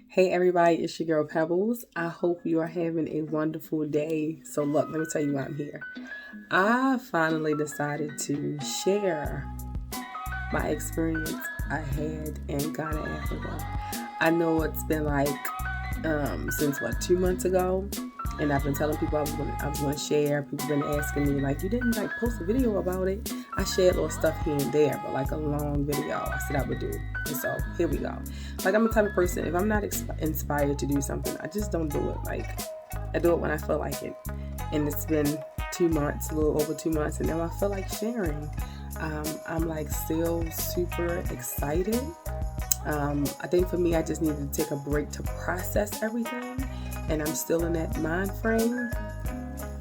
Hey everybody, it's your girl Pebbles. I hope you are having a wonderful day. So look, let me tell you why I'm here. I finally decided to share my experience I had in Ghana, Africa. I know it's been since 2 months ago, and I've been telling people I was going to share. People been asking me you didn't post a video about it. I shared little stuff here and there, but a long video I said I would do. And so here we go. I'm the type of person, if I'm not inspired to do something, I just don't do it. I do it when I feel like it. And it's been 2 months, a little over 2 months, and now I feel like sharing. I'm still super excited. I think for me, I just needed to take a break to process everything, and I'm still in that mind frame.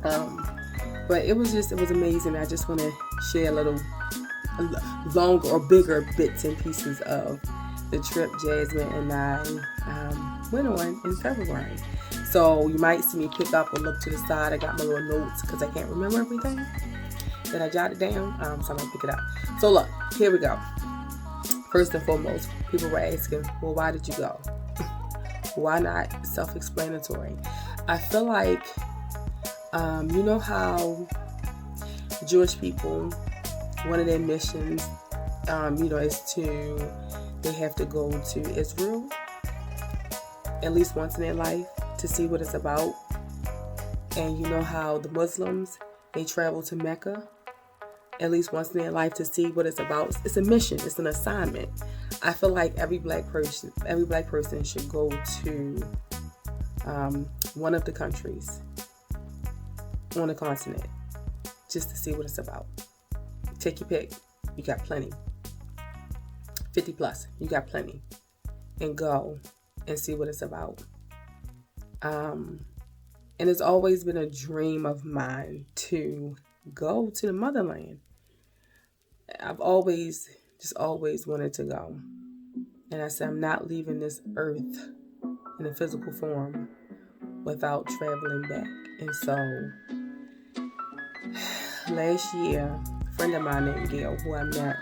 But it was amazing. I just want to share a little longer or bigger bits and pieces of the trip Jasmine and I went on in February. So you might see me pick up or look to the side. I got my little notes because I can't remember everything that I jotted down, so I'm going to pick it up. So look, here we go. First and foremost, people were asking, well, why did you go? Why not? Self-explanatory. I feel like, you know how Jewish people, one of their missions, is they have to go to Israel at least once in their life to see what it's about. And you know how the Muslims, they travel to Mecca at least once in their life to see what it's about. It's a mission. It's an assignment. I feel like every black person should go to one of the countries on the continent just to see what it's about. Take your pick. You got plenty. 50 plus. You got plenty. And go and see what it's about. And it's always been a dream of mine to go to the motherland. I've always wanted to go. And I said, I'm not leaving this earth in a physical form without traveling back. And so last year, a friend of mine named Gail, who I met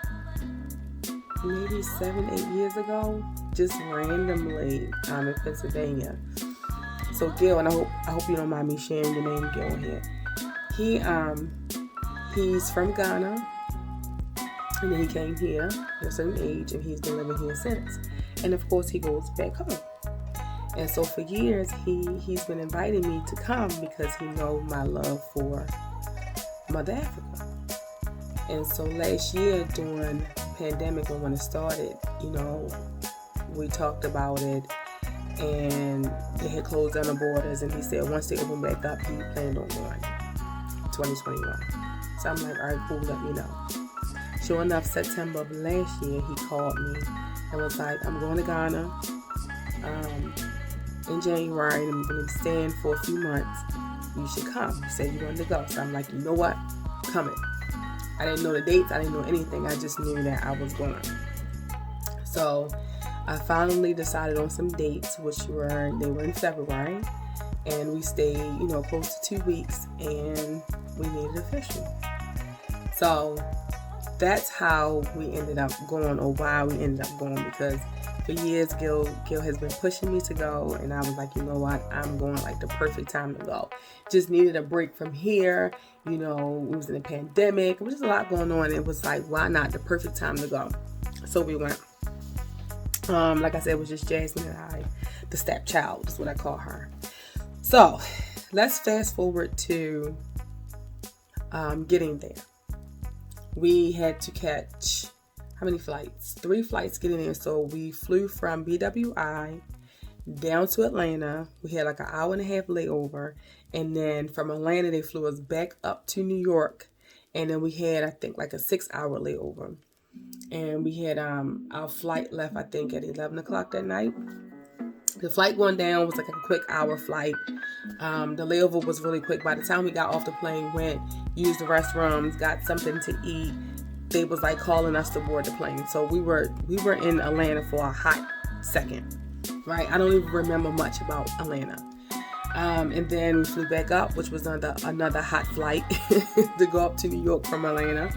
maybe 7-8 years ago, just randomly in Pennsylvania. So Gail, and I hope you don't mind me sharing your name, Gail, here. He's from Ghana, and then he came here at a certain age, and he's been living here since. And of course, he goes back home. And so for years, he's been inviting me to come because he knows my love for Mother Africa. And so last year during the pandemic, when it started, we talked about it, and they had closed down the borders, and he said once they open back up, he planned on going 2021. So I'm like, all right, cool, let me know. Sure enough, September of last year, he called me and was like, I'm going to Ghana in January, and I'm going to be staying for a few months. You should come. He said you wanted to go. So I'm like, you know what? I'm coming. I didn't know the dates. I didn't know anything. I just knew that I was going. So I finally decided on some dates, they were in February, and we stayed, close to 2 weeks, and we made it official. So that's how we ended up going, or why we ended up going, because for years Gil has been pushing me to go, and I was like, you know what, I'm going, the perfect time to go. Just needed a break from here. It was in a pandemic. There was just a lot going on. It was like, why not? The perfect time to go. So we went. Like I said, it was just Jasmine and I, the stepchild is what I call her. So let's fast forward to getting there. We had to catch, how many flights? 3 flights getting there. So we flew from BWI down to Atlanta. We had an hour and a half layover. And then from Atlanta, they flew us back up to New York. And then we had, I think, a 6-hour layover. And we had our flight left, I think, at 11 o'clock that night. The flight going down was a quick hour flight. The layover was really quick. By the time we got off the plane, went, used the restrooms, got something to eat, they was calling us to board the plane. So we were in Atlanta for a hot second, right? I don't even remember much about Atlanta. And then we flew back up, which was another hot flight to go up to New York from Atlanta.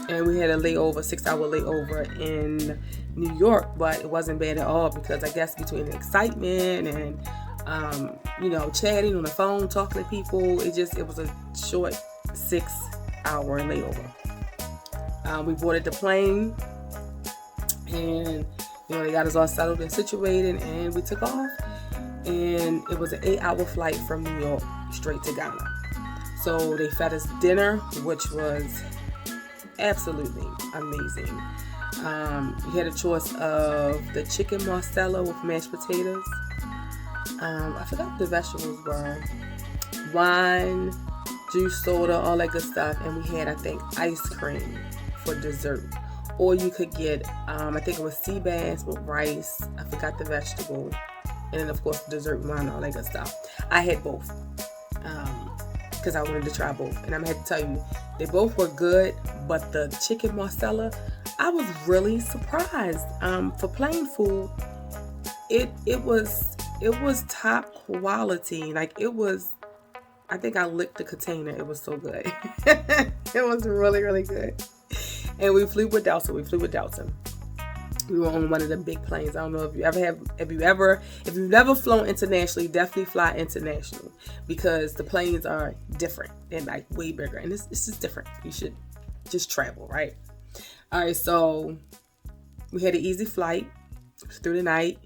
And we had a layover, 6-hour layover in New York, but it wasn't bad at all because I guess between the excitement and chatting on the phone, talking to people, it was a short 6-hour layover. We boarded the plane, and they got us all settled and situated, and we took off. And it was an 8-hour flight from New York straight to Ghana. So they fed us dinner, which was absolutely amazing. We had a choice of the chicken marsala with mashed potatoes. I forgot what the vegetables were. Wine, juice, soda, all that good stuff. And we had, I think, ice cream for dessert. Or you could get, I think it was sea bass with rice. I forgot the vegetable. And then, of course, dessert, wine, all that good stuff. I had both because I wanted to try both. And I'm going to have to tell you, they both were good. But the chicken marsala, I was really surprised. For plain food, it was top quality. Like, it was, I think I licked the container. It was so good. It was really, really good. And we flew with Delta. We were on one of the big planes. I don't know if you've never flown internationally, definitely fly international because the planes are different. They're like way bigger, and it's just different. You should just travel, right? All right, so we had an easy flight through the night.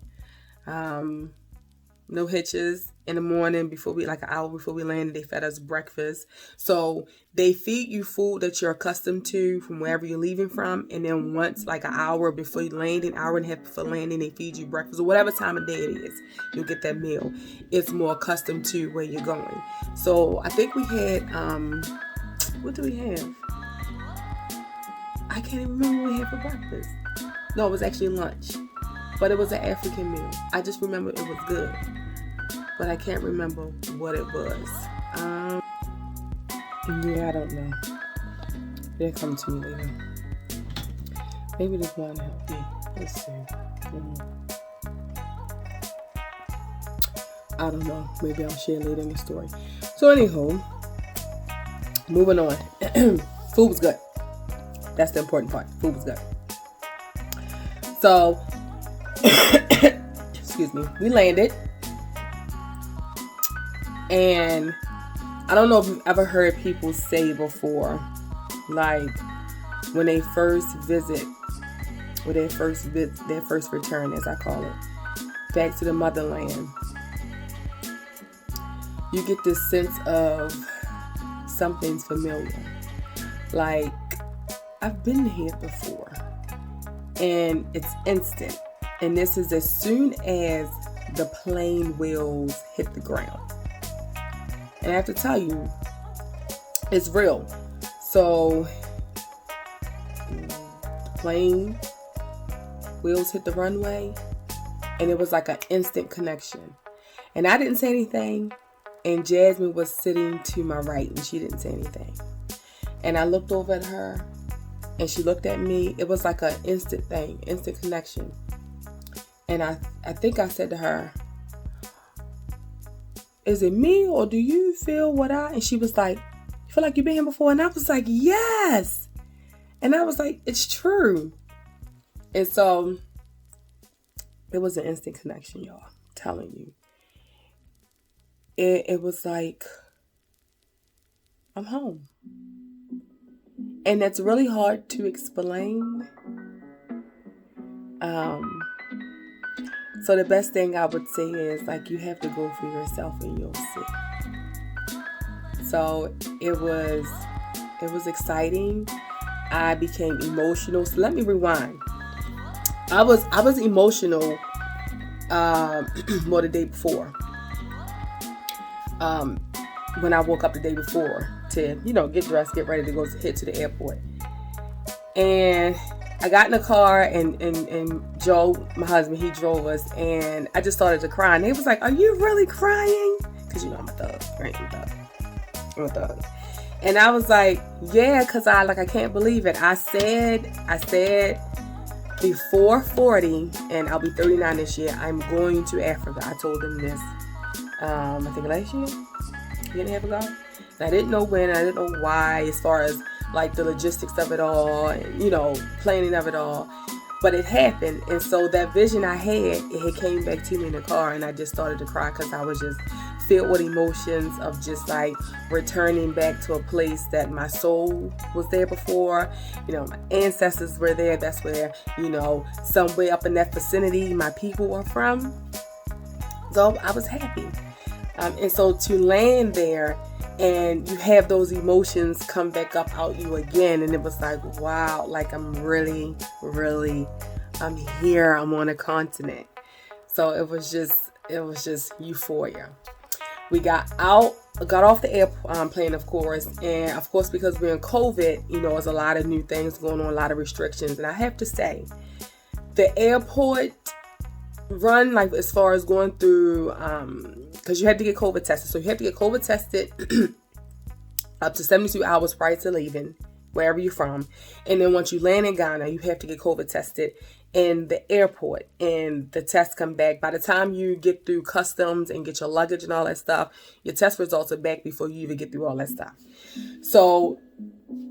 No hitches. In the morning, an hour before we landed, they fed us breakfast. So they feed you food that you're accustomed to from wherever you're leaving from. And then once, like an hour before you land, an hour and a half before landing, they feed you breakfast or whatever time of day it is. You'll get that meal. It's more accustomed to where you're going. So I think we had, what do we have? I can't even remember what we had for breakfast. No, it was actually lunch. But it was an African meal. I just remember it was good. But I can't remember what it was. I don't know. They'll come to me later. Maybe this one help me. Let's see. I don't know. Maybe I'll share later in the story. So anyhow, moving on. Food was good. That's the important part. Food was good. So, excuse me. We landed. And I don't know if you've ever heard people say before, like when they first visit, or their first return, as I call it, back to the motherland, you get this sense of something's familiar. Like, I've been here before, and it's instant. And this is as soon as the plane wheels hit the ground. And I have to tell you, it's real. So, the plane wheels hit the runway, and it was like an instant connection. And I didn't say anything, and Jasmine was sitting to my right, and she didn't say anything. And I looked over at her, and she looked at me. It was like an instant thing, instant connection. And I think I said to her, "Is it me, or do you feel what I?" And she was like, "You feel like you've been here before?" And I was like, "Yes." And I was like, "It's true." And so it was an instant connection, y'all. I'm telling you. It was like, I'm home. And that's really hard to explain. So the best thing I would say is, like, you have to go for yourself and you'll see. So it was exciting. I became emotional. So let me rewind. I was emotional more the day before. When I woke up the day before to, get dressed, get ready to go head to the airport. And I got in the car and Joe, my husband, he drove us, and I just started to cry. And he was like, "Are you really crying?" Because I'm a thug, right? I'm a thug. And I was like, "Yeah," because I can't believe it. I said before 40, and I'll be 39 this year, I'm going to Africa. I told them this, I think last year, a year and a half ago. And I didn't know when, I didn't know why, as far as like the logistics of it all, and, you know, planning of it all. But it happened. And so that vision I had, it had came back to me in the car, and I just started to cry because I was just filled with emotions of just like returning back to a place that my soul was there before. You know, my ancestors were there. That's where, you know, somewhere up in that vicinity my people were from. So I was happy. And so to land there and you have those emotions come back up out you again, and it was like, wow, like I'm really, I'm here, I'm on a continent. So it was just euphoria. We got off the airplane, of course, and of course, because we're in COVID, you know, there's a lot of new things going on, a lot of restrictions, and I have to say, the airport run, like as far as going through, because you had to get COVID tested, so you have to get COVID tested up to 72 hours prior to leaving wherever you're from, and then once you land in Ghana, you have to get COVID tested in the airport, and the tests come back. By the time you get through customs and get your luggage and all that stuff, your test results are back before you even get through all that stuff. So,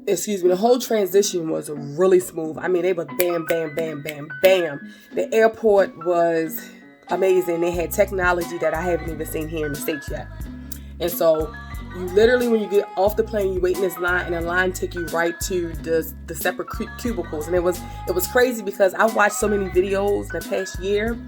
the whole transition was really smooth. I mean, they were bam, bam, bam, bam, bam. The airport was amazing. They had technology that I haven't even seen here in the States yet. And so you literally, when you get off the plane, you wait in this line, and the line take you right to the separate cubicles. And it was crazy because I watched so many videos in the past year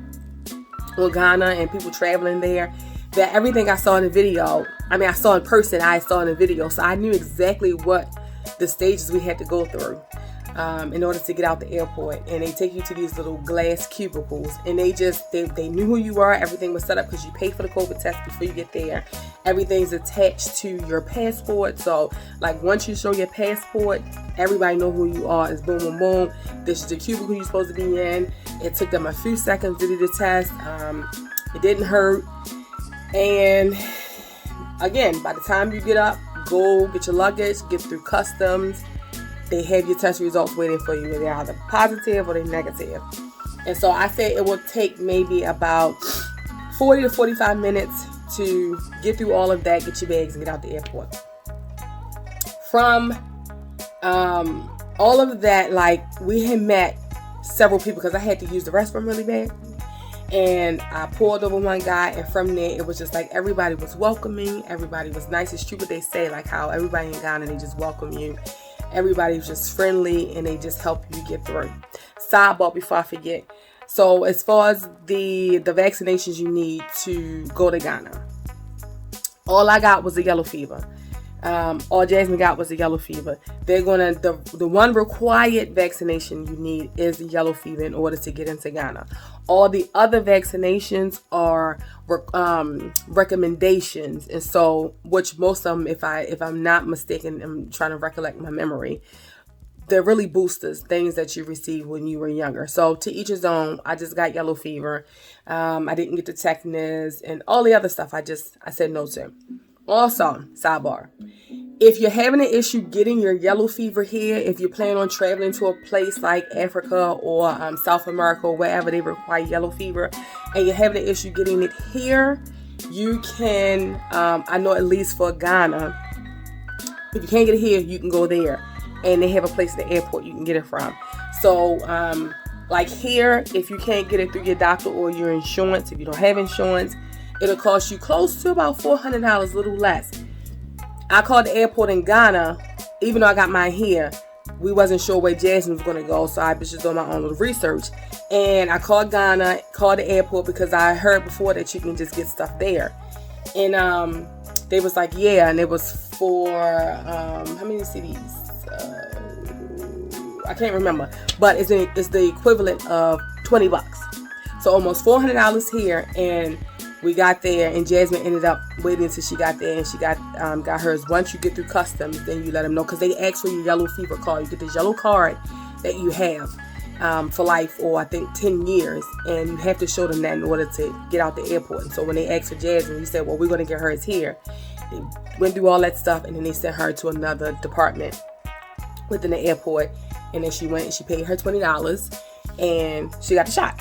on Ghana and people traveling there, that everything I saw in the video, I saw in person, I saw in the video. So I knew exactly what the stages we had to go through in order to get out the airport. And they take you to these little glass cubicles, and they knew who you were. Everything was set up because you pay for the COVID test before you get there. Everything's attached to your passport. So like once you show your passport, everybody know who you are. It's boom, boom, boom. This is the cubicle you're supposed to be in. It took them a few seconds to do the test. It didn't hurt. And again, by the time you get up, go get your luggage, get through customs, they have your test results waiting for you. They're either positive or they're negative. And so I say it will take maybe about 40 to 45 minutes to get through all of that, get your bags, and get out the airport. From all of that, like, we had met several people because I had to use the restroom really bad. And I pulled over one guy, and from there, it was just like everybody was welcoming. Everybody was nice. It's true what they say, like how everybody in Ghana, they just welcome you. Everybody was just friendly, and they just help you get through. Sidebar before I forget. So as far as the vaccinations you need to go to Ghana, all I got was the yellow fever. All Jasmine got was the yellow fever. They're gonna, the one required vaccination you need is the yellow fever in order to get into Ghana. All the other vaccinations are recommendations, and so, which most of them, if I'm not mistaken, I'm trying to recollect my memory, they're really boosters, things that you received when you were younger. So to each his own. I just got yellow fever. I didn't get the tetanus and all the other stuff. I said no to. Also, sidebar, if you're having an issue getting your yellow fever here, if you plan on traveling to a place like Africa or South America or wherever they require yellow fever, and you're having an issue getting it here, you can, I know at least for Ghana, if you can't get it here, you can go there. And they have a place at the airport you can get it from. So, like here, if you can't get it through your doctor or your insurance, if you don't have insurance, it'll cost you close to about $400, a little less. I called the airport in Ghana, even though I got mine here. We wasn't sure where Jasmine was going to go, so I was just doing my own little research. And I called Ghana, called the airport, because I heard before that you can just get stuff there. And they was like, yeah, and it was for, how many CDs? I can't remember, but it's the equivalent of $20. So almost $400 here, and we got there, and Jasmine ended up waiting until she got there, and she got hers. Once you get through customs, then you let them know, because they ask for your yellow fever card. You get this yellow card that you have for life, or I think 10 years, and you have to show them that in order to get out the airport. And so when they asked for Jasmine, we said, well, we're going to get hers here. They went through all that stuff, and then they sent her to another department within the airport, and then she went and she paid her $20, and she got the shot.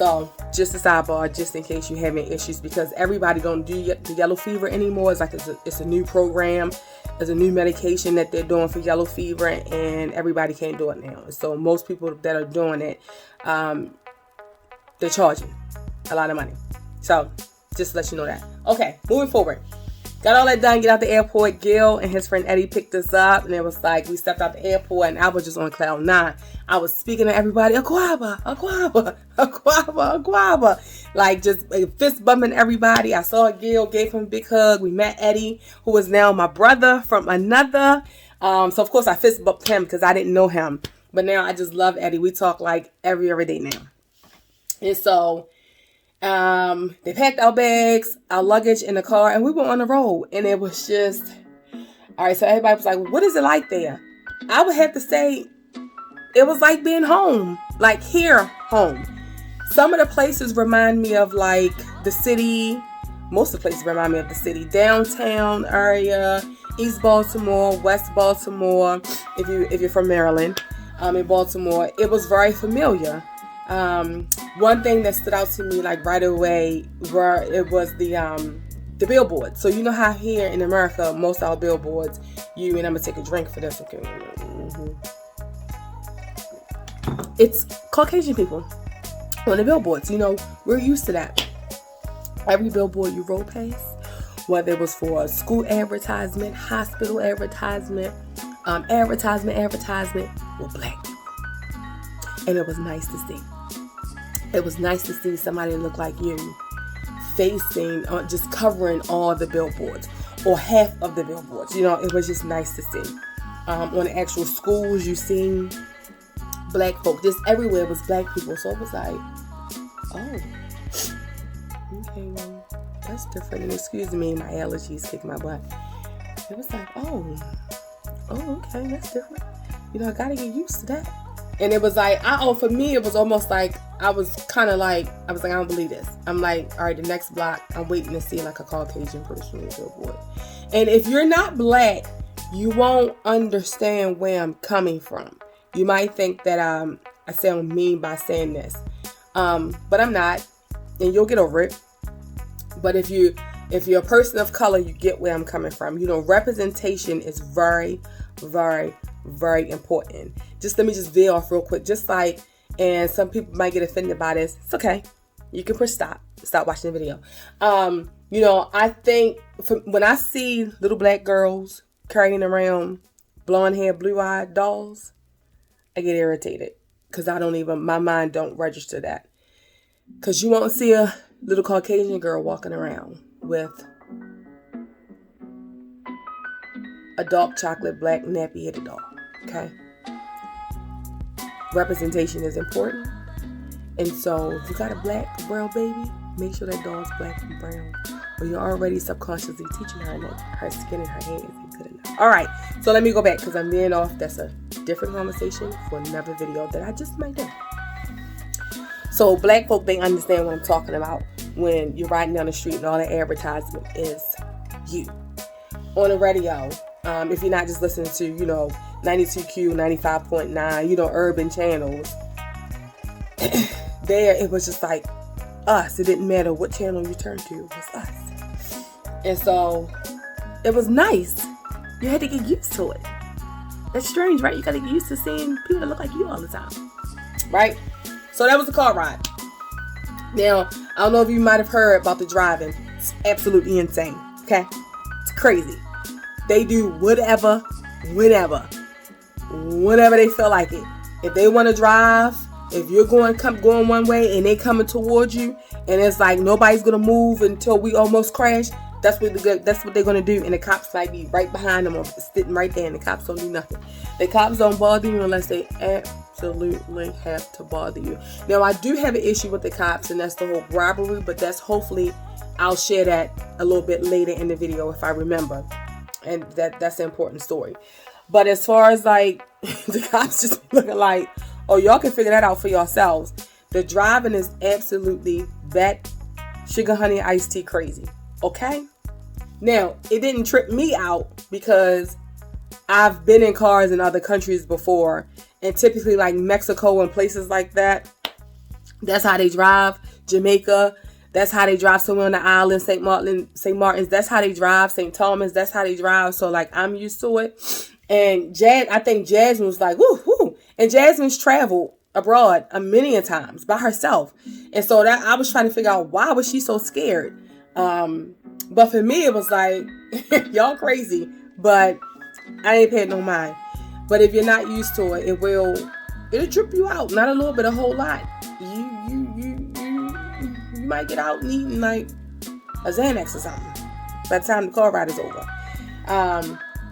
So just a sidebar, just in case you're having issues, because everybody don't do the yellow fever anymore. It's like it's a new program. There's a new medication that they're doing for yellow fever, and everybody can't do it now. So most people that are doing it, they're charging a lot of money. So just to let you know that. Okay, moving forward. Got all that done, get out the airport. Gil and his friend Eddie picked us up, and it was like we stepped out the airport, and I was just on cloud 9. I was speaking to everybody, Aquaba, Aquaba, Aquaba, Aquaba. Like just fist bumping everybody. I saw Gil, gave him a big hug. We met Eddie, who is now my brother from another. So of course I fist bumped him because I didn't know him. But now I just love Eddie. We talk like every day now. And so they packed our bags, our luggage in the car, and we went on the road. And it was just, all right, so everybody was like, what is it like there? I would have to say it was like being home, like here, home. Some of the places remind me of like the city. Most of the places remind me of the city. Downtown area, East Baltimore, West Baltimore, if you're from Maryland, in Baltimore. It was very familiar. One thing that stood out to me like right away was the billboard. So you know how here in America, most of our billboards, and I'm gonna take a drink for this, okay? Mm-hmm. It's Caucasian people on the billboards. You know, we're used to that. Every billboard you roll past, whether it was for a school advertisement, hospital advertisement, advertisement, were black people. And it was nice to see. It was nice to see somebody that looked like you facing, just covering all the billboards or half of the billboards. You know, it was just nice to see. On the actual schools, you seen black folk. Just everywhere was black people. So it was like, oh, okay, well, that's different. And excuse me, my allergies kick my butt. It was like, oh, okay, that's different. You know, I gotta get used to that. And it was like, for me, it was almost like, I was like, I don't believe this. I'm like, all right, the next block, I'm waiting to see like a Caucasian person on the billboard. And if you're not black, you won't understand where I'm coming from. You might think that I sound mean by saying this. But I'm not. And you'll get over it. But if you're a person of color, you get where I'm coming from. You know, representation is very, very, very important. Just let me just veer off real quick. Just like, and some people might get offended by this. It's okay. You can push stop watching the video. You know, I think when I see little black girls carrying around blonde hair, blue-eyed dolls, I get irritated because my mind don't register that. Because you won't see a little Caucasian girl walking around with a dark chocolate black nappy-headed doll. Okay? Representation is important. And so if you got a black brown baby, make sure that doll's black and brown. Or you're already subconsciously teaching her that her skin and her hair isn't good enough. Alright, so let me go back because I'm veering off. That's a different conversation for another video that I just might do. So black folk, they understand what I'm talking about when you're riding down the street and all the advertisement is you. On the radio, if you're not just listening to, 92Q, 95.9, urban channels, there it was just like us. It didn't matter what channel you turned to, it was us. And so it was nice. You had to get used to it. That's strange, right? You got to get used to seeing people that look like you all the time, right? So that was the car ride. Now, I don't know if you might have heard about the driving. It's absolutely insane, okay? It's crazy. They do whatever, whenever they feel like it. If they want to drive, if you're going one way and they coming towards you, and it's like nobody's gonna move until we almost crash, that's what they're gonna do. And the cops might be right behind them or sitting right there, and the cops don't do nothing. The cops don't bother you unless they absolutely have to bother you. Now, I do have an issue with the cops, and that's the whole robbery. But that's hopefully I'll share that a little bit later in the video if I remember. And that's an important story. But as far as like the cops just looking like, oh, y'all can figure that out for yourselves. The driving is absolutely that sugar honey iced tea crazy. Okay? Now, it didn't trip me out because I've been in cars in other countries before, and typically like Mexico and places like that, That's how they drive. Jamaica, that's how they drive. Somewhere on the island, St. Martin's, that's how they drive. St. Thomas, that's how they drive. So like, I'm used to it. And I think Jasmine was like, woo, woo. And Jasmine's traveled abroad many a times by herself. And so that I was trying to figure out, why was she so scared? But for me, it was like, y'all crazy. But I ain't paying no mind. But if you're not used to it, it'll trip you out. Not a little bit, a whole lot. You might get out needing like a Xanax or something by the time the car ride is over.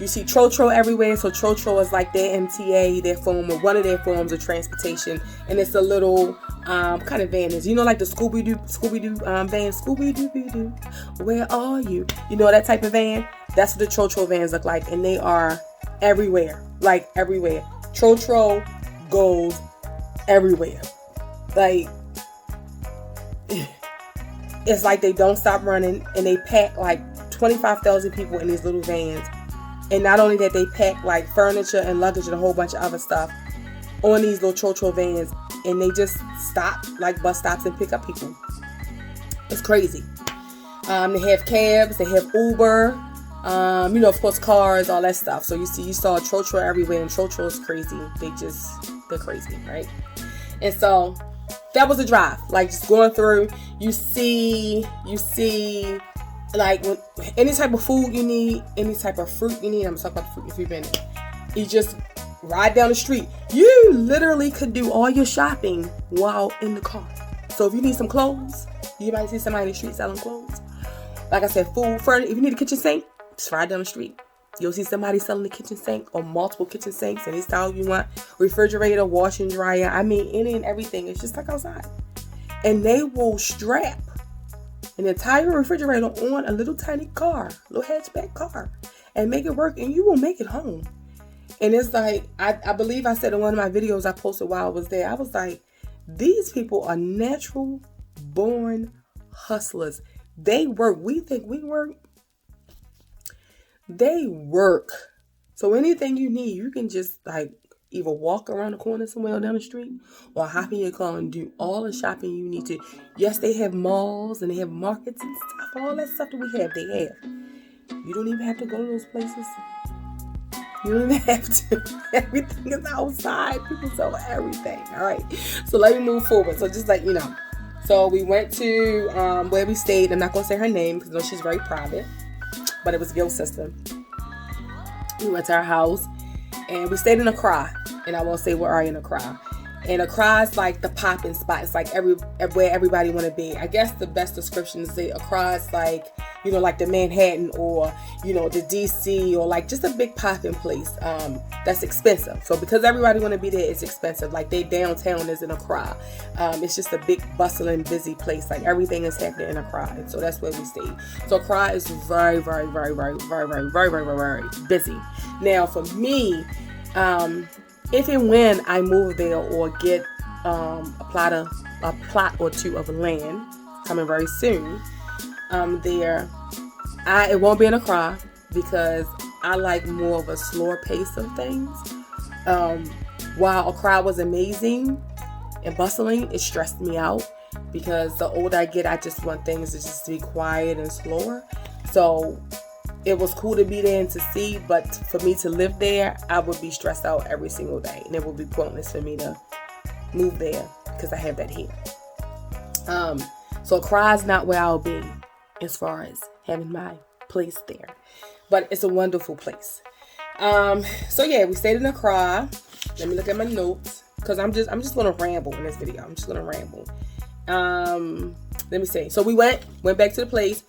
You see Trotro everywhere. So Trotro is like their MTA, their form, or one of their forms of transportation. And it's a little kind of van is, like the Scooby-Doo van. Scooby-Doo, where are you? You know that type of van? That's what the Trotro vans look like. And they are everywhere. Like everywhere. Trotro goes everywhere. Like, it's like they don't stop running, and they pack like 25,000 people in these little vans. And not only that, they pack like furniture and luggage and a whole bunch of other stuff on these little Trotro vans, and they just stop like bus stops and pick up people. It's crazy. They have cabs, they have Uber, of course, cars, all that stuff. So you saw Trotro everywhere, and Trotro is crazy. They're crazy, right? And so that was a drive. Like, just going through, you see, like, any type of food you need, any type of fruit you need. I'm talking about the fruit if you've been there. You just ride down the street. You literally could do all your shopping while in the car. So if you need some clothes, you might see somebody in the street selling clothes. Like I said, food, furniture. If you need a kitchen sink, just ride down the street. You'll see somebody selling the kitchen sink or multiple kitchen sinks, any style you want. Refrigerator, washer and dryer. I mean, any and everything. It's just like outside. And they will strap an entire refrigerator on a little tiny car, little hatchback car, and make it work, and you will make it home. And it's like, I believe I said in one of my videos I posted while I was there, I was like, these people are natural born hustlers. They work. We think we work. They work. So anything you need, you can just like either walk around the corner somewhere down the street or hop in your car and do all the shopping you need to. Yes, they have malls and they have markets and stuff. All that stuff that we have, they have. You don't even have to go to those places. You don't even have to. Everything is outside. People sell everything. All right. So let me move forward. So just like, So we went to where we stayed. I'm not going to say her name because she's very private. But it was Gil's sister. We went to her house. And we stayed in Accra. And I won't say where are you in Accra. And Accra is like the popping spot. It's like where everybody want to be. I guess the best description is say Accra is like, like the Manhattan or, the DC or like just a big popping place that's expensive. So because everybody want to be there, it's expensive. Like they downtown is in Accra. It's just a big bustling, busy place. Like everything is happening in Accra. And so that's where we stayed. So Accra is very, very, very, very, very, very, very, very, very busy. Now for me, if and when I move there or get a plot or two of land coming very soon, there, it won't be in Accra because I like more of a slower pace of things. While Accra was amazing and bustling, it stressed me out because the older I get, I just want things to just be quiet and slower. So it was cool to be there and to see, but for me to live there, I would be stressed out every single day, and it would be pointless for me to move there because I have that here. So Accra is not where I'll be as far as having my place there, but it's a wonderful place. So yeah, we stayed in Accra. Let me look at my notes because I'm just gonna ramble in this video. I'm just gonna ramble. Let me see. So we went back to the place.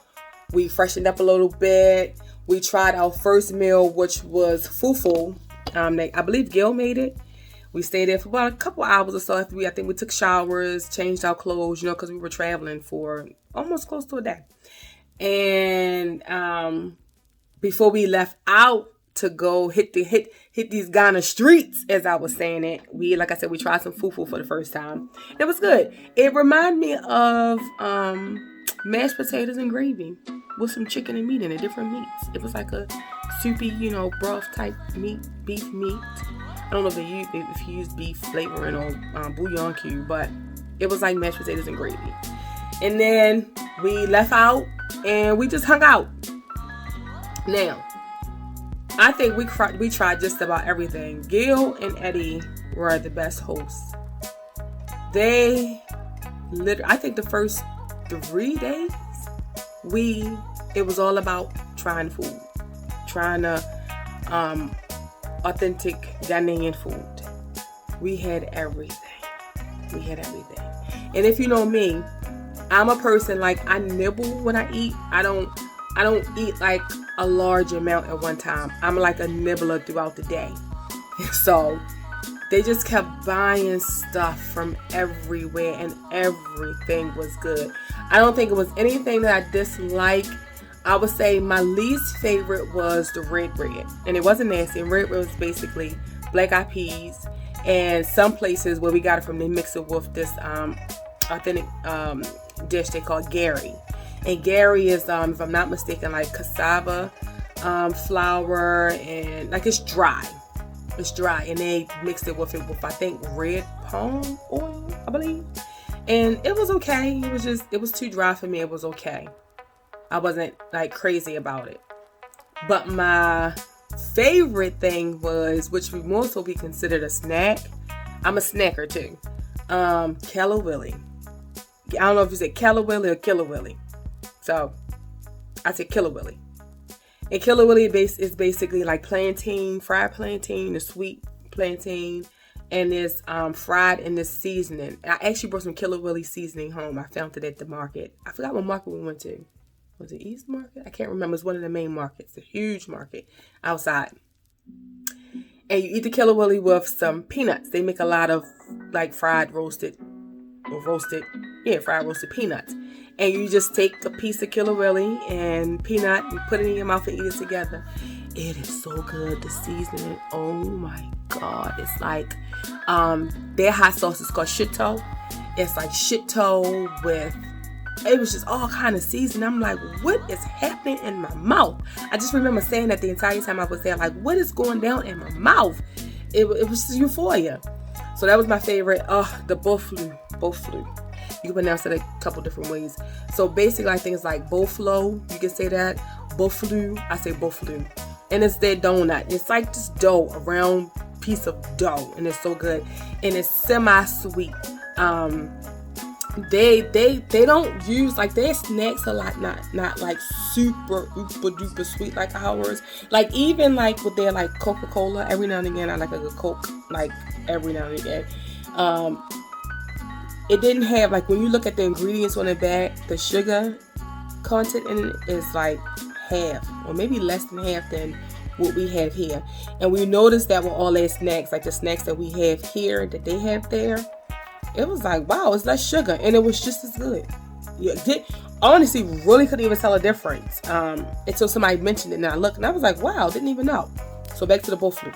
We freshened up a little bit. We tried our first meal, which was fufu. I believe Gil made it. We stayed there for about a couple hours or so after I think we took showers, changed our clothes, because we were traveling for almost close to a day. And before we left out to go hit these Ghana streets, as I was saying it, like I said, we tried some fufu for the first time. It was good. It reminded me of mashed potatoes and gravy with some chicken and meat in it, different meats. It was like a soupy, broth type meat, beef meat. I don't know if you use beef flavoring or bouillon cube, but It was like mashed potatoes and gravy. And then we left out and we just hung out. Now, I think we tried just about everything. Gil and Eddie were the best hosts. I think the first 3 days, it was all about trying food. Trying authentic Ghanaian food. We had everything. And if you know me, I'm a person, like, I nibble when I eat. I don't eat like a large amount at one time. I'm like a nibbler throughout the day. So they just kept buying stuff from everywhere and everything was good. I don't think it was anything that I disliked. I would say my least favorite was the red bread. And it wasn't nasty. And red bread was basically black eyed peas. And some places where we got it from, they mix it with this authentic dish they call Gary. And Gary is, if I'm not mistaken, like cassava flour, and like it's dry. And they mixed it with I think red palm oil, I believe. And it was okay. It was too dry for me. It was okay. I wasn't like crazy about it. But my favorite thing was, which would more so be considered a snack. I'm a snacker too. Killer Willy. I don't know if you say Killer Willy or Killer Willy. So I said Killer Willy. And Killer Willy is basically like plantain, fried plantain, the sweet plantain, and it's fried in this seasoning. I actually brought some Killer Willy seasoning home. I found it at the market. I forgot what market we went to. Was it East Market? I can't remember. It's one of the main markets. A huge market outside. And you eat the Killer Willy with some peanuts. They make a lot of like fried roasted peanuts. And you just take a piece of Killer Willy and peanut and put it in your mouth and eat it together. It is so good. The seasoning, oh my God. It's like, their hot sauce is called Shito. It's like Shito with, it was just all kind of seasoning. I'm like, what is happening in my mouth? I just remember saying that the entire time I was there, like, what is going down in my mouth? It was just euphoria. So that was my favorite. The Boflu. You can pronounce it a couple different ways. So basically, I think it's like Boflo. You can say that. Boflu. I say Boflu. And it's their donut. It's like this dough, a round piece of dough. And it's so good. And it's semi-sweet. They don't use, like, their snacks are like not like super uber duper sweet like ours. Like, even like with their like Coca-Cola, every now and again I like a Coke, like every now and again. It didn't have, like, when you look at the ingredients on the back, the sugar content in it is like half or maybe less than half than what we have here. And we noticed that with all their snacks, like the snacks that we have here that they have there, it was like, wow, it's less sugar, and it was just as good. Honestly, really couldn't even tell a difference until somebody mentioned it, and I looked and I was like, wow, didn't even know. So back to the Boflu.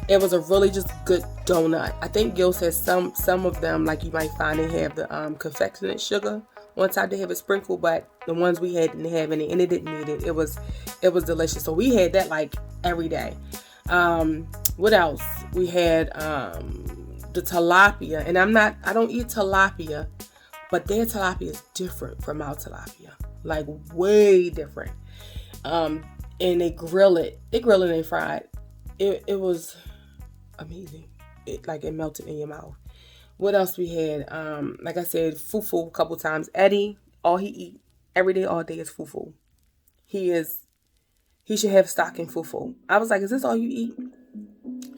It was a really just good donut. I think Gil says some of them, like, you might find they have the confectionate sugar on top. They have it sprinkled, but the ones we had didn't have any, and it didn't need it. It was delicious. So we had that like every day. What else? We had the tilapia, and I don't eat tilapia, but their tilapia is different from our tilapia, like way different. And they grill it and they fry it. It was amazing. It melted in your mouth. What else we had? Like I said, fufu a couple times. Eddie, all he eat every day, all day is fufu. He should have stock in fufu. I was like, is this all you eat?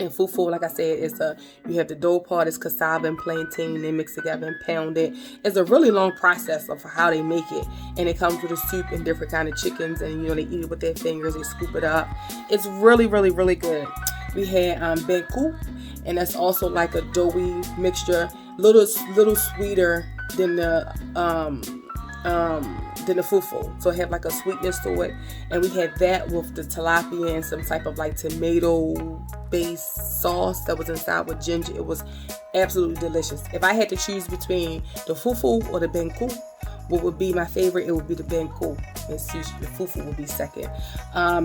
And fufu, like I said, you have the dough part, it's cassava and plantain, they mix together and pound it. It's a really long process of how they make it. And it comes with a soup and different kind of chickens, and they eat it with their fingers, they scoop it up. It's really, really, really good. We had benku, and that's also like a doughy mixture, little sweeter than the fufu, so it had like a sweetness to it. And we had that with the tilapia and some type of like tomato based sauce that was inside with ginger. It was absolutely delicious. If I had to choose between the fufu or the benku, what would be my favorite? It would be the benku, and the fufu would be second.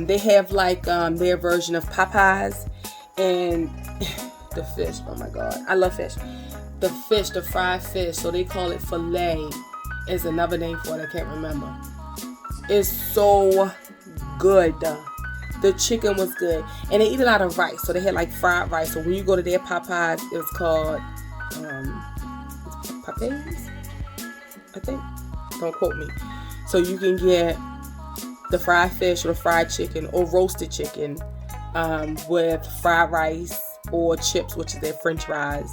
They have like their version of Popeyes and the fish. Oh my God, I love fish. the fish, the fried fish, so they call it filet, is another name for it. I can't remember. It's so good. The chicken was good. And they eat a lot of rice. So they had like fried rice. So when you go to their Popeyes, it was called Popeyes, I think. Don't quote me. So you can get the fried fish or the fried chicken or roasted chicken with fried rice or chips, which is their french fries.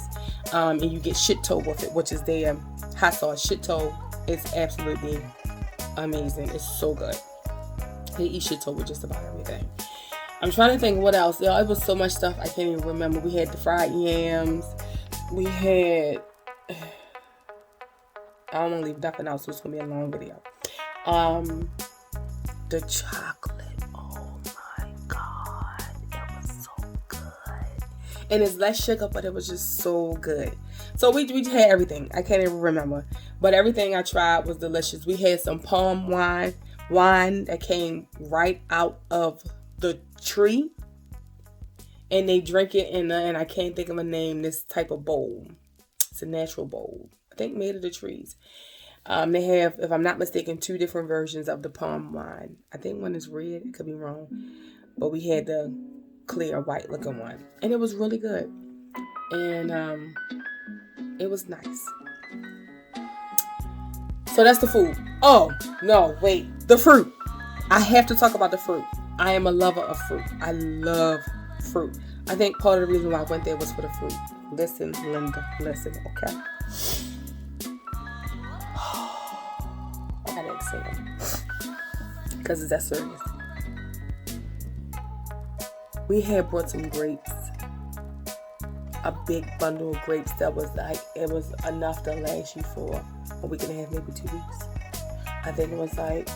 And you get shito with it, which is their hot sauce. Shito is absolutely amazing. It's so good. They eat shito with just about everything. I'm trying to think what else. It was so much stuff I can't even remember. We had the fried yams. We had... I don't want to leave nothing else, so it's going to be a long video. The chocolate. Oh my God. It was so good. And it's less sugar, but it was just so good. So we had everything. I can't even remember. But everything I tried was delicious. We had some palm wine that came right out of the tree. And they drink it in and I can't think of a name, this type of bowl. It's a natural bowl. I think made of the trees. They have, if I'm not mistaken, 2 different versions of the palm wine. I think one is red. It could be wrong. But we had the clear white looking one. And it was really good. And it was nice. So that's the food. Oh, no, wait. The fruit. I have to talk about the fruit. I am a lover of fruit. I love fruit. I think part of the reason why I went there was for the fruit. Listen, Linda. Listen, okay? I gotta exhale. Because it's that serious. We had brought some grapes. A big bundle of grapes that was like, it was enough to last you for a week and a half, maybe 2 weeks. I think it was like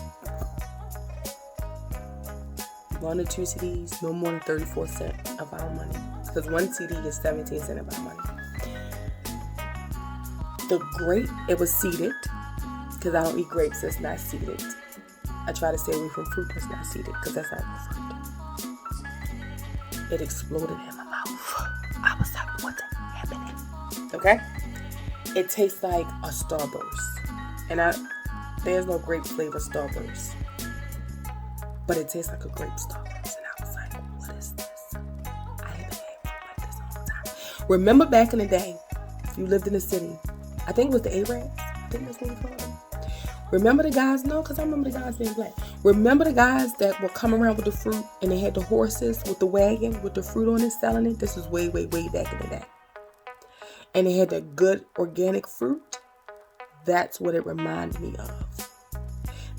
1 or 2 CDs, no more than 34 cents of our money. Because 1 CD is 17 cents of our money. The grape, it was seeded. Because I don't eat grapes that's not seeded. I try to stay away from fruit that's not seeded. Because that's not fruit. It exploded in my mouth. I was like, what's happening? Okay? It tastes like a Starburst. And there's no grape flavor Starburst. But it tastes like a grape Starburst. And I was like, what is this? I haven't had fruit like this in a long time. Remember back in the day, you lived in the city. I think it was the Arabs. I think that's what we called them. Remember the guys? No, because I remember the guys being black. Remember the guys that would come around with the fruit and they had the horses with the wagon with the fruit on it selling it? This was way, way, way back in the day. And they had the good organic fruit. That's what it reminded me of.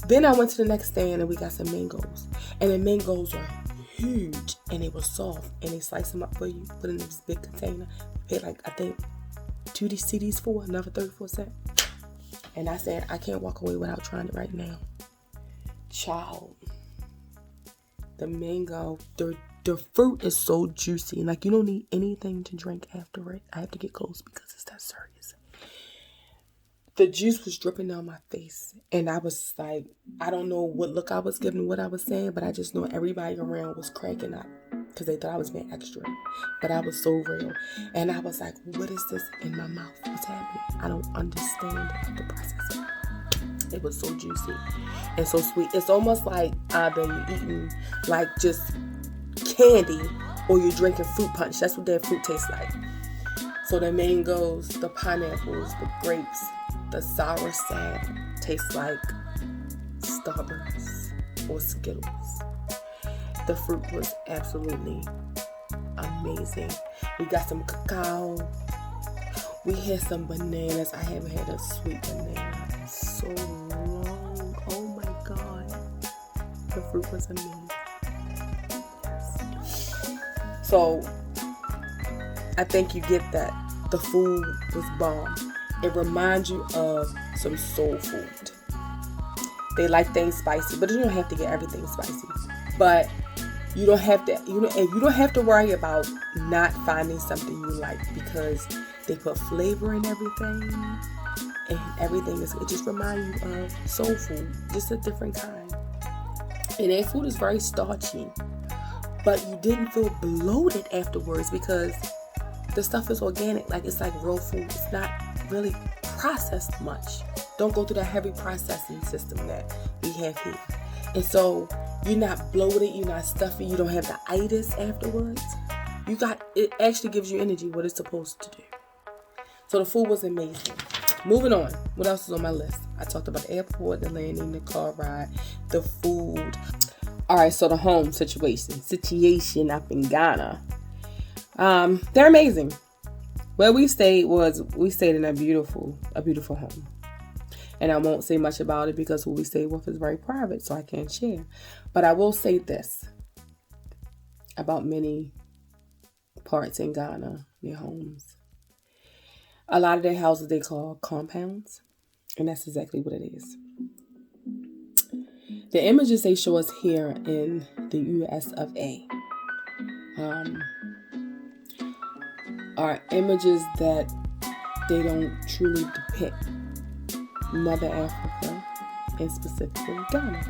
Then I went to the next stand and we got some mangoes. And the mangoes are huge and they were soft. And they slice them up for you, put in this big container. Paid like, I think, 2 CDs for another 34 cents. And I said, I can't walk away without trying it right now. Child. The mango, the fruit is so juicy. Like, you don't need anything to drink after it. I have to get close because it's that serious. The juice was dripping down my face. And I was like, I don't know what look I was giving, what I was saying, but I just know everybody around was cracking up because they thought I was being extra. But I was so real. And I was like, what is this in my mouth? What's happening? I don't understand the process. It was so juicy and so sweet. It's almost like either you're eating like just candy or you're drinking fruit punch. That's what that fruit tastes like. So the mangoes, the pineapples, the grapes, the sour sap tastes like Starburst or Skittles. The fruit was absolutely amazing. We got some cacao. We had some bananas. I haven't had a sweet banana in so long. Oh my God. The fruit was amazing. Yes. So, I think you get that. The food was bomb. It reminds you of some soul food. They like things spicy, but you don't have to get everything spicy. But you don't have to, you don't have to worry about not finding something you like because they put flavor in everything, and everything is. It just reminds you of soul food, just a different kind. And their food is very starchy, but you didn't feel bloated afterwards because The stuff is organic. Like, it's like real food. It's not really processed much. Don't go through that heavy processing system that we have here. And so you're not bloated, you're not stuffy, you don't have the itis afterwards. It actually gives you energy, what it's supposed to do. So the food was amazing. Moving on. What else is on my list? I talked about the airport, the landing, the car ride, the food. All right, so the home situation up in Ghana. They're amazing. Where we stayed in a beautiful home. And I won't say much about it because who we stayed with is very private, so I can't share. But I will say this about many parts in Ghana, their homes. A lot of their houses they call compounds, and that's exactly what it is. The images they show us here in the US of A are images that they don't truly depict Mother Africa, and specifically Ghana.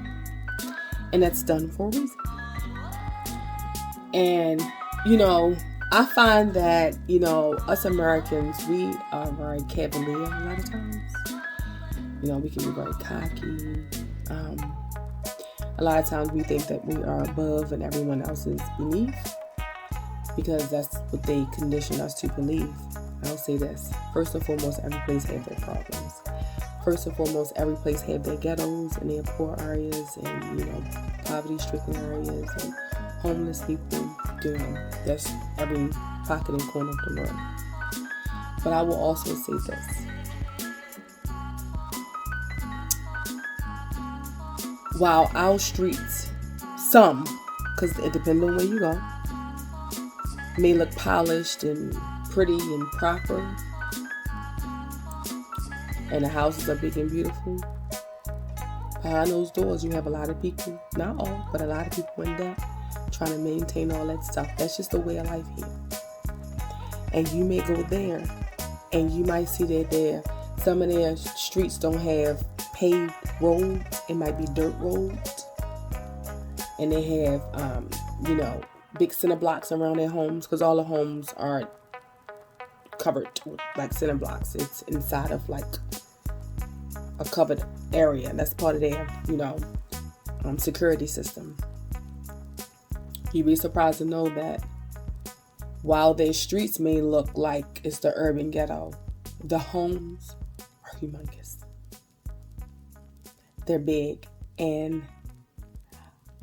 And that's done for a reason. And, I find that, us Americans, we are very cavalier a lot of times. We can be very cocky. A lot of times we think that we are above and everyone else is beneath, because that's what they condition us to believe. I'll say this. First and foremost, every place has their problems. First and foremost, every place have their ghettos and their poor areas and, poverty-stricken areas and homeless people. That's every pocket and corner of the world. But I will also say this. While our streets, some, because it depends on where you go, may look polished and pretty and proper, and the houses are big and beautiful, behind those doors you have a lot of people, not all, but a lot of people in debt, trying to maintain all that stuff. That's just the way of life here. And you may go there and you might see that some of their streets don't have paved roads. It might be dirt roads. And they have, big cinder blocks around their homes, because all the homes are covered with like cinder blocks. It's inside of like a covered area, and that's part of their, security system. You'd be surprised to know that while their streets may look like it's the urban ghetto, the homes are humongous. They're big, and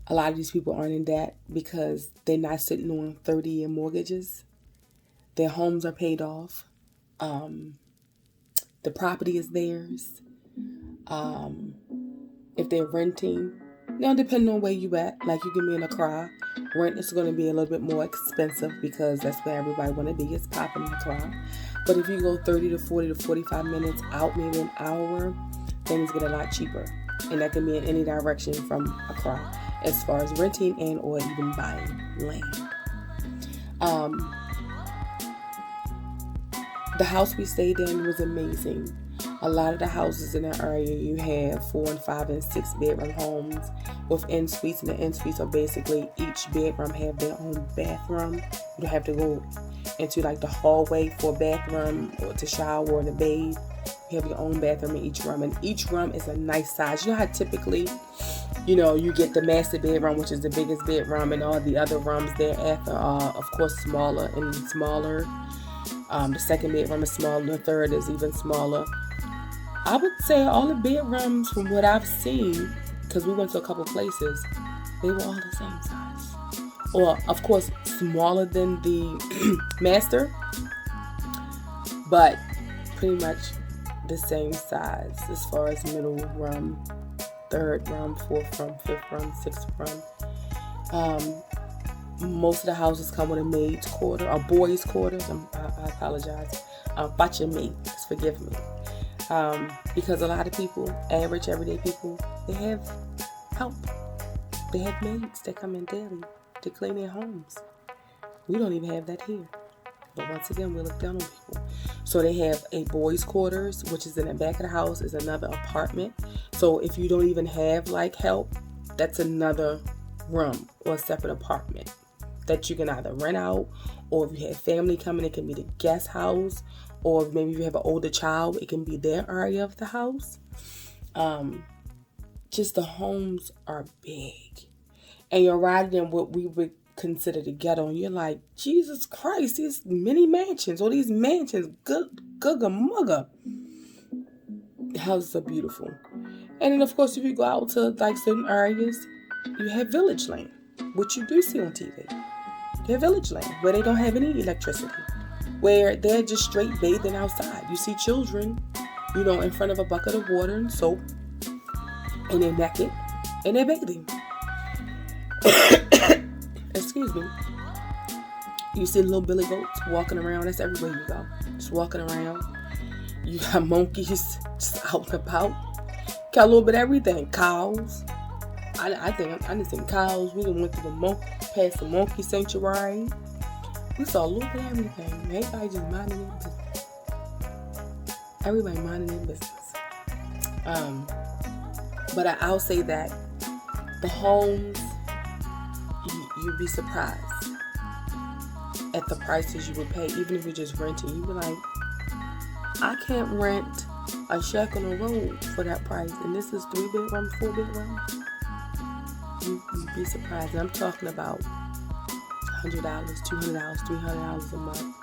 a lot of these people aren't in debt because they're not sitting on 30-year mortgages. Their homes are paid off. The property is theirs. If they're renting, depending on where you at, like you can be in Accra, rent is going to be a little bit more expensive because that's where everybody want to be. It's popping in Accra. But if you go 30 to 40 to 45 minutes out, maybe an hour, things get a lot cheaper. And that can be in any direction from Accra as far as renting and or even buying land. The house we stayed in was amazing. A lot of the houses in that area, you have 4 and 5 and 6 bedroom homes with en-suites, and the en-suites are basically each bedroom have their own bathroom. You don't have to go into like the hallway for a bathroom or to shower or to bathe. You have your own bathroom in each room, and each room is a nice size. You know how typically, you get the master bedroom, which is the biggest bedroom, and all the other rooms thereafter are, of course, smaller and smaller. The second bedroom is smaller. The third is even smaller. I would say all the bedrooms, from what I've seen, because we went to a couple places, they were all the same size. Or, of course, smaller than the master, but pretty much the same size as far as middle room, third room, fourth room, fifth room, sixth room. Most of the houses come with a maid's quarter, or boys' quarters. I apologize. Bacha maids, forgive me. Because a lot of people, average everyday people, they have help. They have maids that come in daily to clean their homes. We don't even have that here. But once again, we look down on people. So they have a boys' quarters, which is in the back of the house, is another apartment. So if you don't even have like help, that's another room or a separate apartment. that you can either rent out, or if you have family coming, it can be the guest house, or maybe if you have an older child, it can be their area of the house. Just the homes are big, and you're riding in what we would consider the ghetto, and you're like, Jesus Christ, these mini mansions, or these mansions, gugga mugga. The houses are beautiful. And then, of course, if you go out to like certain areas, you have village land, which you do see on TV. You have village land where they don't have any electricity, where they're just straight bathing outside. You see children, in front of a bucket of water and soap, and they're naked, and they're bathing. Excuse me. You see little billy goats walking around. That's everywhere you go. Just walking around. You got monkeys just out and about. Got a little bit of everything. Cows. I think I just seen cows. We went to past the monkey sanctuary. We saw a little bit of everything. Everybody just minding their business. Everybody minding their business. But I'll say that the homes, you'd be surprised at the prices you would pay, even if you're just renting. You'd be like, I can't rent a shack on the road for that price, and this is 3 bedrooms, 4 bedrooms. You'd be surprised. And I'm talking about $100, $200, $300 a month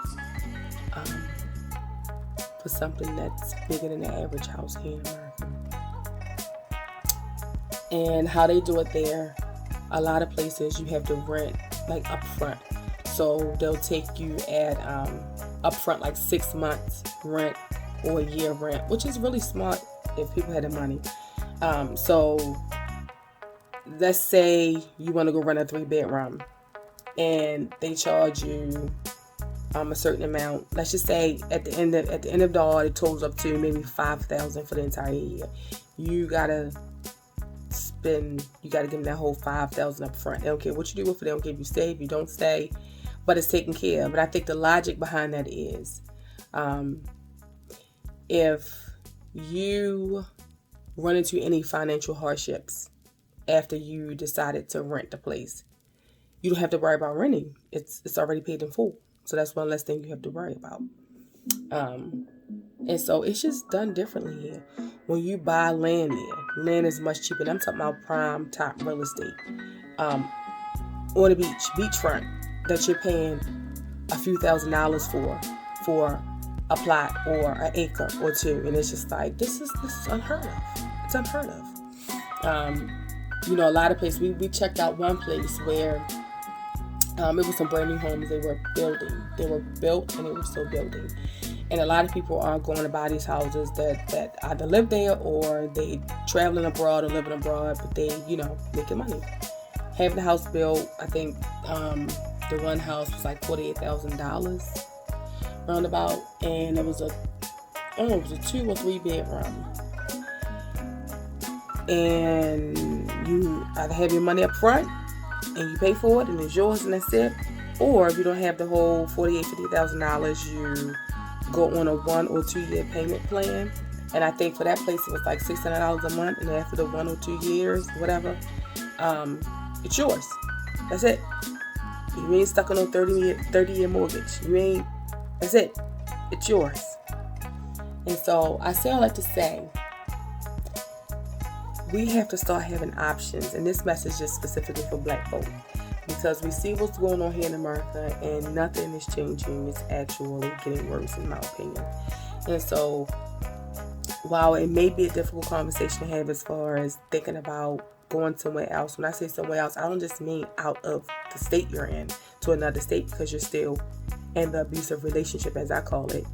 for something that's bigger than the average house here in America. And how they do it there, a lot of places you have to rent like up front. So they'll take you at up front like 6 months rent or a year rent, which is really smart if people had the money. So let's say you want to go rent a 3 bedroom and they charge you a certain amount. Let's just say at the end of the all, it totals up to maybe $5,000 for the entire year. You gotta give them that whole $5,000 up front. They don't care what you do with it. They don't care if you stay, if you don't stay, but it's taken care of. But I think the logic behind that is, if you run into any financial hardships after you decided to rent the place, you don't have to worry about renting. It's already paid in full. So that's one less thing you have to worry about. And so it's just done differently here. When you buy land there, land is much cheaper. And I'm talking about prime top real estate. On the beachfront, that you're paying a few $1,000s for a plot or an acre or two. And it's just like, this is unheard of. It's unheard of. A lot of places, we checked out one place where it was some brand new homes they were building. They were built and they were still building. And a lot of people are going to buy these houses that either live there or they traveling abroad or living abroad, but they, making money. Having the house built, I think the one house was like $48,000 roundabout, and it was a 2 or 3 bedroom. And you either have your money up front and you pay for it and it's yours and that's it, or if you don't have the whole $50,000, you go on a 1 or 2 year payment plan. And I think for that place it was like $600 a month, and after the 1 or 2 years, whatever, it's yours. That's it. You ain't stuck on a 30-year mortgage. That's it. It's yours. And so I say all that to say, we have to start having options. And this message is specifically for Black folk, because we see what's going on here in America and nothing is changing. It's actually getting worse, in my opinion. And so while it may be a difficult conversation to have as far as thinking about going somewhere else, when I say somewhere else, I don't just mean out of the state you're in to another state, because you're still in the abusive relationship, as I call it,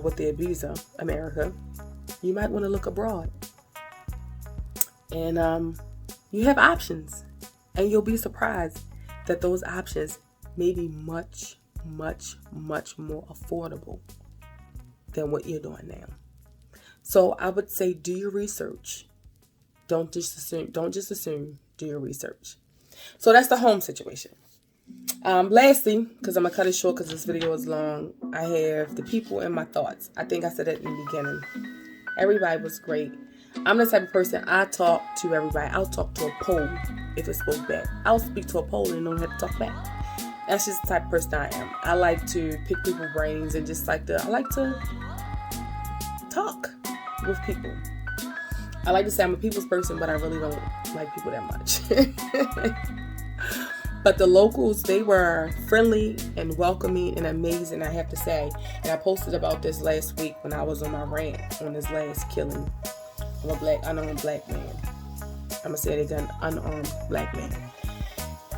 with the abuser, America. You might want to look abroad. And you have options. And you'll be surprised that those options may be much, much, much more affordable than what you're doing now. So I would say do your research. Don't just assume. Do your research. So that's the home situation. Lastly, because I'm going to cut it short because this video is long, I have the people and my thoughts. I think I said it in the beginning. Everybody was great. I'm the type of person, I talk to everybody. I'll talk to a pole if it spoke back. I'll speak to a poll and don't have to talk back. That's just the type of person I am. I like to pick people's brains and I like to talk with people. I like to say I'm a people's person, but I really don't like people that much. But the locals, they were friendly and welcoming and amazing, I have to say. And I posted about this last week when I was on my rant on this last killing of a unarmed black man. I'm going to say it again, unarmed black man.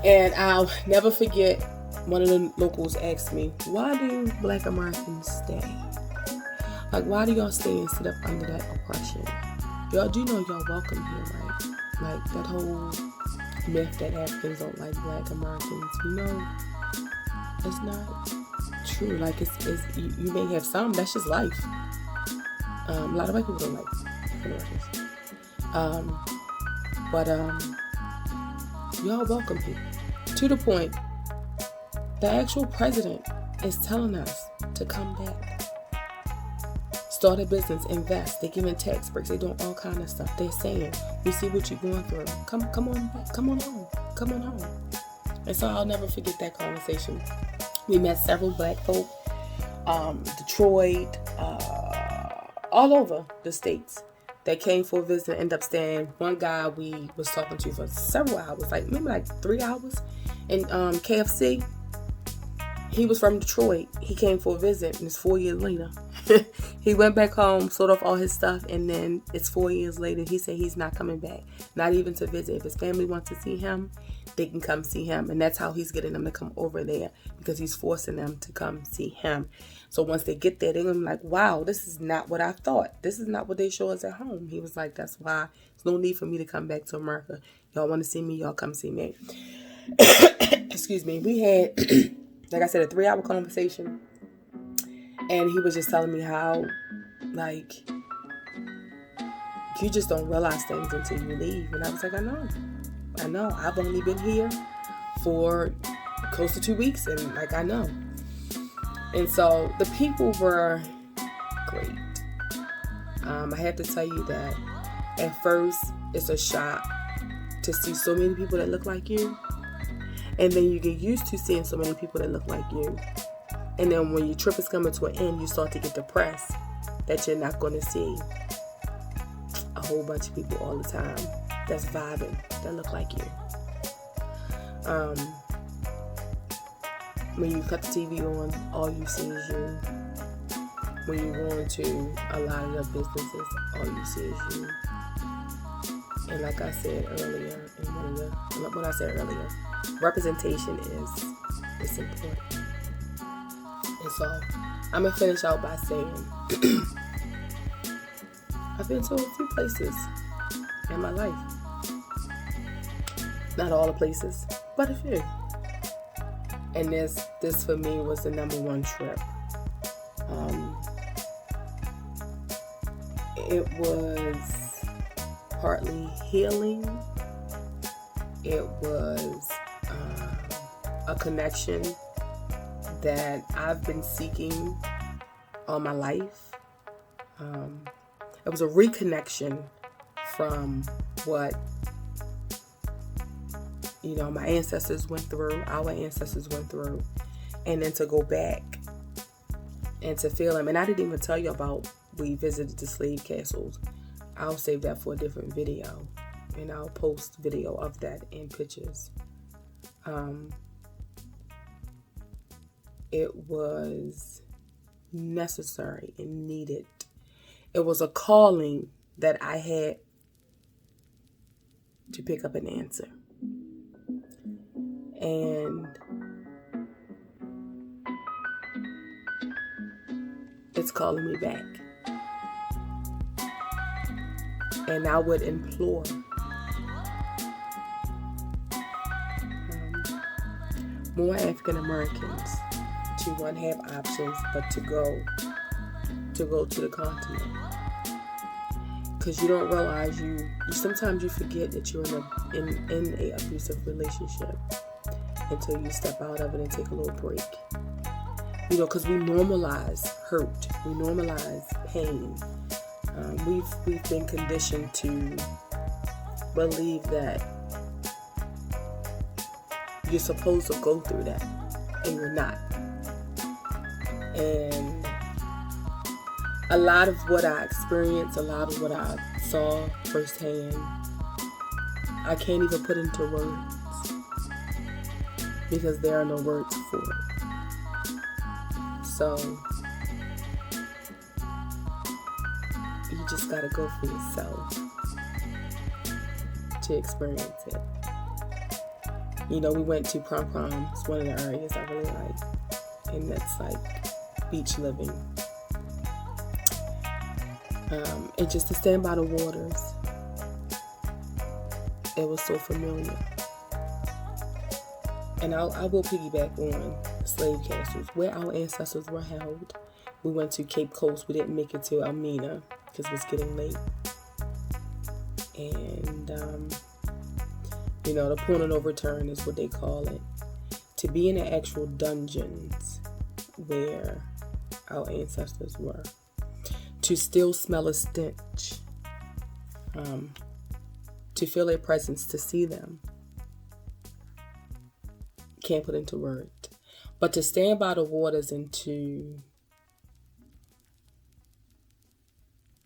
And I'll never forget, one of the locals asked me, why do Black Americans stay? Like, why do y'all stay and sit up under that oppression? Y'all do know y'all welcome here, right? Like, that whole myth that Africans don't like Black Americans, it's not true. Like, you may have some, that's just life. A lot of white people don't like African Americans. Y'all welcome here. To the point, the actual president is telling us to come back. Start a business, invest. They're giving tax breaks. They're doing all kind of stuff. They're saying, we see what you're going through. Come on back. Come on home. And so I'll never forget that conversation. We met several black folk, Detroit, all over the states. They came for a visit and ended up staying. One guy we was talking to for several hours, maybe 3 hours in KFC. He was from Detroit. He came for a visit, and it's 4 years later. He went back home, sold off all his stuff, and then it's 4 years later. He said he's not coming back, not even to visit. If his family wants to see him, they can come see him. And that's how he's getting them to come over there, because he's forcing them to come see him. So once they get there, they're going to be like, wow, this is not what I thought. This is not what they show us at home. He was like, that's why there's no need for me to come back to America. Y'all want to see me, y'all come see me. Excuse me. We had, like I said, a 3-hour conversation. And he was just telling me how, you just don't realize things until you leave. And I was like, I know. I've only been here for close to 2 weeks, and I know. And so the people were great. I have to tell you that at first it's a shock to see so many people that look like you. And then you get used to seeing so many people that look like you. And then when your trip is coming to an end, you start to get depressed that you're not going to see a whole bunch of people all the time that's vibing, that look like you. When you cut the TV on, all you see is you. When you go into a lot of the businesses, all you see is you. And like I said earlier, representation is important. And so I'm going to finish out by saying I've been to a few places in my life. Not all the places, but a few. And this for me was the number one trip. It was partly healing. It was a connection that I've been seeking all my life. It was a reconnection from what my ancestors went through, our ancestors went through, and then to go back and to feel them. And I didn't even tell you about we visited the slave castles. I'll save that for a different video, and I'll post video of that and pictures. It was necessary and needed. It was a calling that I had to pick up an answer. And it's calling me back. And I would implore more African Americans to have options, but to go to the continent. Because you don't realize sometimes you forget that you're in a abusive relationship until you step out of it and take a little break. Because we normalize hurt, we normalize pain. We've been conditioned to believe that you're supposed to go through that, and you're not. And a lot of what I experienced, a lot of what I saw firsthand, I can't even put into words because there are no words for it. So you just gotta go for yourself to experience it. You know, we went to Prom Prom. It's one of the areas I really like, and that's like beach living. And just to stand by the waters, it was so familiar. And I will piggyback on slave castles where our ancestors were held. We went to Cape Coast. We didn't make it to Elmina because it was getting late. And, you know, the point of no return is what they call it. To be in the actual dungeons where our ancestors were. To still smell a stench. To feel their presence, to see them. Can't put into words. But to stand by the waters and to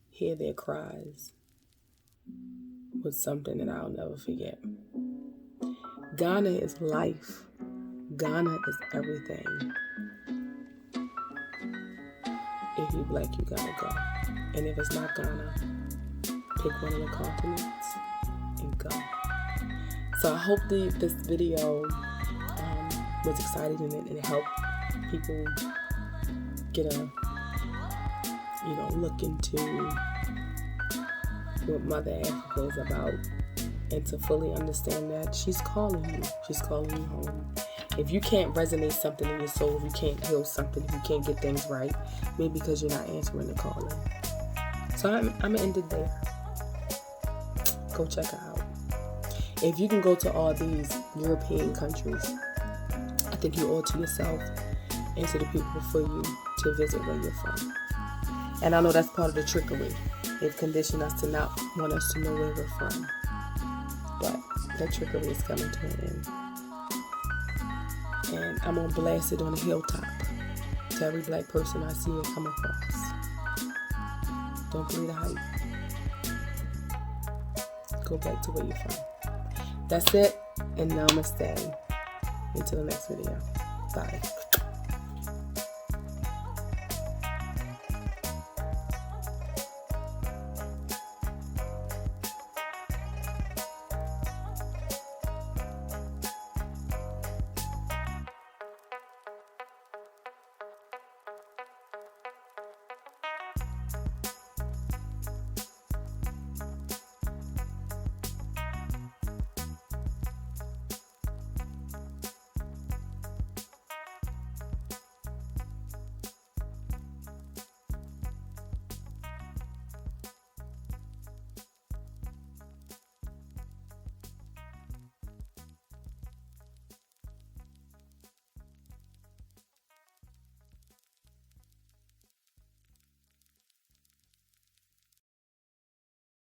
hear their cries was something that I'll never forget. Ghana is life. Ghana is everything. If you black, you gotta go. And if it's not Ghana, pick one of the continents and go. So I hope this video was exciting and it helped people get a, you know, look into what Mother Africa is about, and to fully understand that she's calling you. She's calling you home. If you can't resonate something in your soul, if you can't heal something, if you can't get things right, maybe because you're not answering the calling. So I'm going to end it there. Go check her out. If you can go to all these European countries, I think you owe it to yourself and to the people before you to visit where you're from. And I know that's part of the trickery. They've conditioned us to not want us to know where we're from. But that trickery is coming to an end. And I'm going to blast it on a hilltop to every black person I see and come across. Don't believe the hype. Go back to where you're from. That's it. And namaste. Until the next video. Bye.